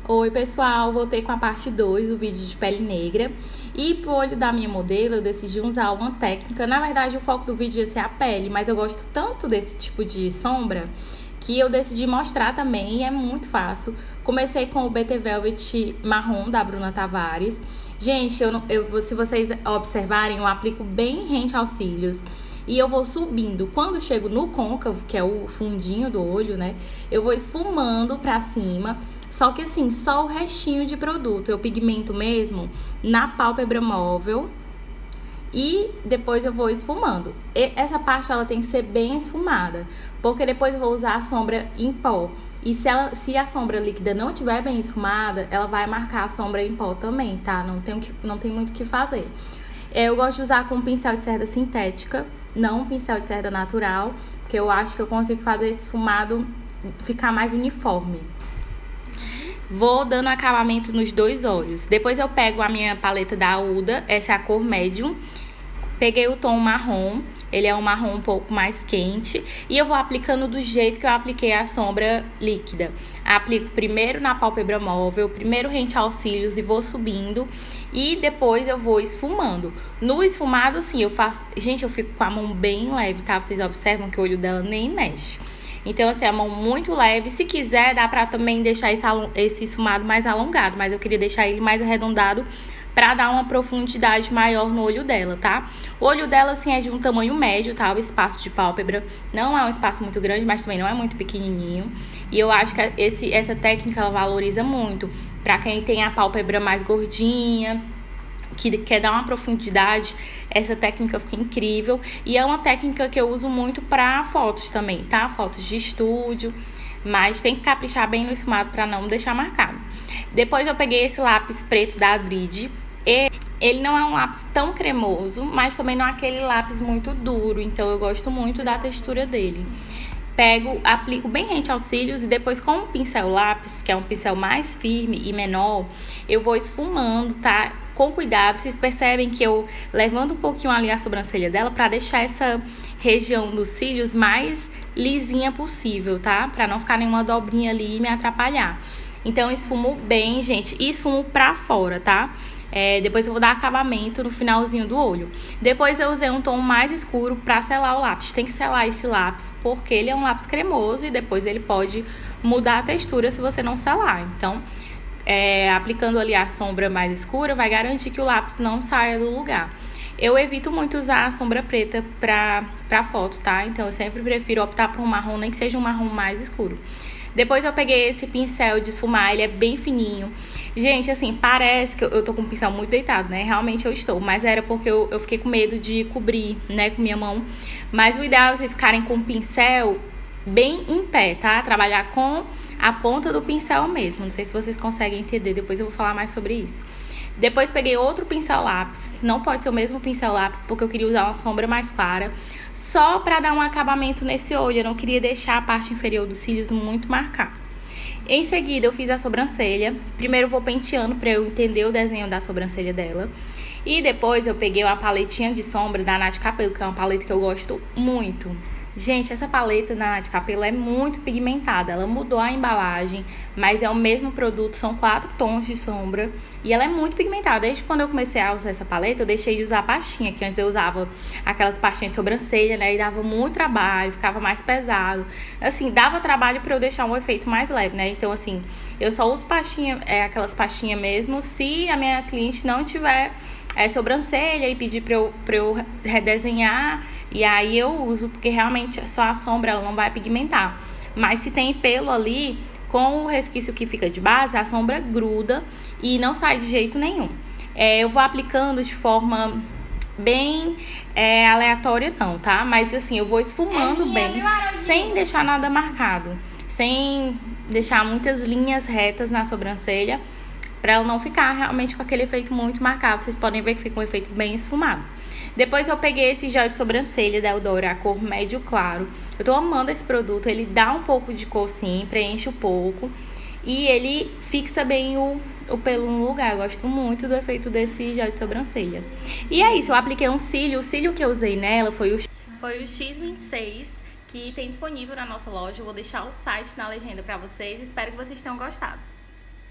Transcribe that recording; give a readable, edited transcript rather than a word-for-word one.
Oi pessoal, voltei com a parte 2 do vídeo de pele negra. E pro olho da minha modelo eu decidi usar uma técnica. Na verdade o foco do vídeo ia ser a pele, mas eu gosto tanto desse tipo de sombra que eu decidi mostrar também e é muito fácil. Comecei com o BT Velvet marrom da Bruna Tavares. Gente, se vocês observarem, eu aplico bem rente aos cílios. E eu vou subindo. Quando chego no côncavo, que é o fundinho do olho, né? Eu vou esfumando pra cima. Só que assim, só o restinho de produto. Eu pigmento mesmo na pálpebra móvel. E depois eu vou esfumando. E essa parte ela tem que ser bem esfumada. Porque depois eu vou usar a sombra em pó. E se a sombra líquida não estiver bem esfumada, ela vai marcar a sombra em pó também, tá? Não tem muito o que fazer. Eu gosto de usar com um pincel de cerda sintética, não um pincel de cerda natural, porque eu acho que eu consigo fazer esse esfumado ficar mais uniforme. Vou dando acabamento nos dois olhos. Depois eu pego a minha paleta da Uda, essa é a cor médium. Peguei o tom marrom, ele é um marrom um pouco mais quente. E eu vou aplicando do jeito que eu apliquei a sombra líquida. Aplico primeiro na pálpebra móvel, primeiro rente aos cílios e vou subindo. E depois eu vou esfumando. No esfumado, assim, eu faço... Gente, eu fico com a mão bem leve, tá? Vocês observam que o olho dela nem mexe. Então, assim, a mão muito leve. Se quiser, dá pra também deixar esse esfumado mais alongado. Mas eu queria deixar ele mais arredondado pra dar uma profundidade maior no olho dela, tá? O olho dela, assim, é de um tamanho médio, tá? O espaço de pálpebra não é um espaço muito grande, mas também não é muito pequenininho. E eu acho que essa técnica, ela valoriza muito pra quem tem a pálpebra mais gordinha, que quer dar uma profundidade. Essa técnica fica incrível. E é uma técnica que eu uso muito pra fotos também, tá? Fotos de estúdio. Mas tem que caprichar bem no esfumado pra não deixar marcado. Depois eu peguei esse lápis preto da Adrede. Ele não é um lápis tão cremoso, mas também não é aquele lápis muito duro. Então eu gosto muito da textura dele. Aplico bem rente aos cílios e depois com o pincel lápis, que é um pincel mais firme e menor, eu vou esfumando, tá? Com cuidado. Vocês percebem que eu levanto um pouquinho ali a sobrancelha dela pra deixar essa região dos cílios mais lisinha possível, tá? Pra não ficar nenhuma dobrinha ali e me atrapalhar. Então, esfumo bem, gente, e esfumo pra fora, tá? Depois eu vou dar acabamento no finalzinho do olho. Depois eu usei um tom mais escuro pra selar o lápis. Tem que selar esse lápis porque ele é um lápis cremoso e depois ele pode mudar a textura se você não selar. Então, aplicando ali a sombra mais escura vai garantir que o lápis não saia do lugar. Eu evito muito usar a sombra preta pra foto, tá? Então eu sempre prefiro optar por um marrom, nem que seja um marrom mais escuro. Depois eu peguei esse pincel de esfumar, ele é bem fininho. Gente, assim, parece que eu tô com o pincel muito deitado, né? Realmente eu estou, mas era porque eu fiquei com medo de cobrir, né, com minha mão. Mas o ideal é vocês ficarem com o pincel bem em pé, tá? Trabalhar com a ponta do pincel mesmo. Não sei se vocês conseguem entender, depois eu vou falar mais sobre isso. Depois peguei outro pincel lápis, não pode ser o mesmo pincel lápis, porque eu queria usar uma sombra mais clara, só pra dar um acabamento nesse olho, eu não queria deixar a parte inferior dos cílios muito marcada. Em seguida eu fiz a sobrancelha, primeiro eu vou penteando pra eu entender o desenho da sobrancelha dela. E depois eu peguei uma paletinha de sombra da Nath Capello, que é uma paleta que eu gosto muito. Gente, essa paleta da Nath Capello é muito pigmentada, ela mudou a embalagem, mas é o mesmo produto, são 4 tons de sombra e ela é muito pigmentada. Desde quando eu comecei a usar essa paleta, eu deixei de usar pastinha, que antes eu usava aquelas pastinhas de sobrancelha, né, e dava muito trabalho, ficava mais pesado. Assim, dava trabalho pra eu deixar um efeito mais leve, né, então assim, eu só uso pastinha, aquelas pastinhas mesmo, se a minha cliente não tiver sobrancelha e pedir pra eu redesenhar, e aí eu uso, porque realmente só a sombra ela não vai pigmentar. Mas se tem pelo ali, com o resquício que fica de base, a sombra gruda e não sai de jeito nenhum. Eu vou aplicando de forma bem aleatória não, tá? Mas assim, eu vou esfumando bem, sem deixar nada marcado, sem deixar muitas linhas retas na sobrancelha, pra ela não ficar realmente com aquele efeito muito marcado. Vocês podem ver que fica um efeito bem esfumado. Depois eu peguei esse gel de sobrancelha da Eudora, a cor médio claro. Eu tô amando esse produto, ele dá um pouco de cor sim, preenche um pouco. E ele fixa bem o pelo no lugar. Eu gosto muito do efeito desse gel de sobrancelha. E é isso, eu apliquei um cílio. O cílio que eu usei nela foi o X26, que tem disponível na nossa loja. Eu vou deixar o site na legenda pra vocês. Espero que vocês tenham gostado.